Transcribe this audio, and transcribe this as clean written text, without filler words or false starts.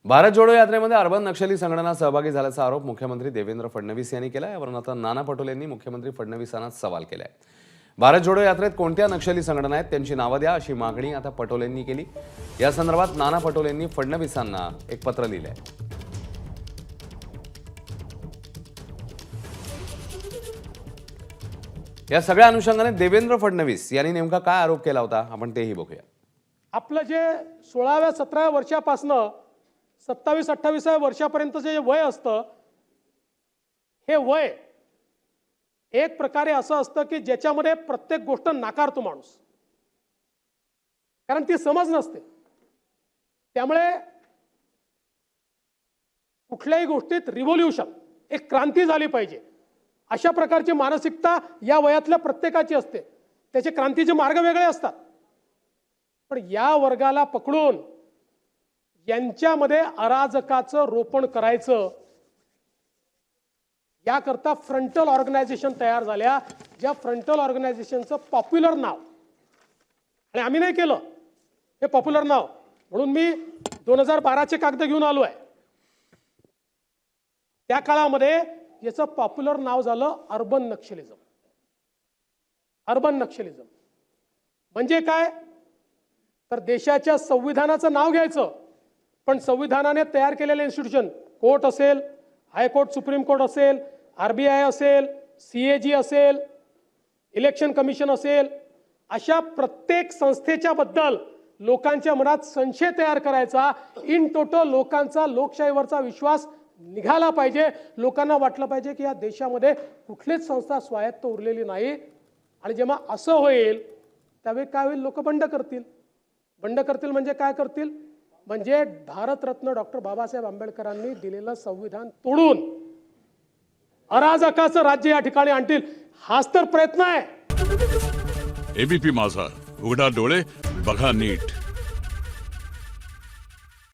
भारत जोडो यात्रेमध्ये अर्बन नक्षली संघटना सहभागी झाल्याचा आरोप मुख्यमंत्री देवेंद्र फडणवीस यांनी केला. यावरून आता नाना पटोले यांनी मुख्यमंत्री फडणवीसांना सवाल केलाय. भारत जोडो यात्रेत कोणत्या नक्षली संघटना आहेत त्यांची नावं द्या अशी मागणी आता पटोलेंनी केली. या संदर्भात नाना पटोलेंनी फडणवीसांना एक पत्र लिहिलंय. या सगळ्या अनुषंगाने देवेंद्र फडणवीस यांनी नेमका काय आरोप केला होता आपण तेही बघूया. आपलं जे 16व्या 17व्या वर्षापासनं 27-28व्या वर्षापर्यंतचे जे वय असतं, हे वय एक प्रकारे असं असतं की ज्याच्यामध्ये प्रत्येक गोष्ट नाकारतो माणूस, कारण ती समज नसते. त्यामुळे कुठल्याही गोष्टीत रिव्होल्यूशन, एक क्रांती झाली पाहिजे अशा प्रकारची मानसिकता या वयातल्या प्रत्येकाची असते. त्याचे क्रांतीचे मार्ग वेगळे असतात. पण या वर्गाला पकडून यांच्यामध्ये अराजकाचं रोपण करायचं याकरता फ्रंटल ऑर्गनायझेशन तयार झाल्या. ज्या फ्रंटल ऑर्गनायझेशनचं पॉप्युलर नाव, आणि आम्ही नाही केलं हे पॉप्युलर नाव, म्हणून मी 2012चे कागद घेऊन आलो आहे. त्या काळामध्ये याचं पॉप्युलर नाव झालं अर्बन नक्षलिझम. अर्बन नक्षलिझम म्हणजे काय, तर देशाच्या संविधानाचं नाव घ्यायचं, पण संविधानाने तयार केलेले इन्स्टिट्यूशन, कोर्ट असेल, हायकोर्ट सुप्रीम कोर्ट असेल, RBI असेल, CAG असेल, इलेक्शन कमिशन असेल, अशा प्रत्येक संस्थेच्या बद्दल लोकांच्या मनात संशय तयार करायचा. इन टोटल लोकांचा लोकशाहीवरचा विश्वास निघाला पाहिजे. लोकांना वाटलं पाहिजे की या देशामध्ये कुठलीच संस्था स्वायत्त उरलेली नाही. आणि जेव्हा असं होईल त्यावेळी काय होईल, लोक बंड करतील. बंड करतील म्हणजे काय करतील, म्हणजे भारतरत्न डॉक्टर बाबासाहेब आंबेडकरांनी दिलेलं संविधान तोडून अराजकाचं राज्य या ठिकाणी आणतील. हाच तर प्रयत्न आहे. ABP माझा, उघडा डोळे बघा नीट.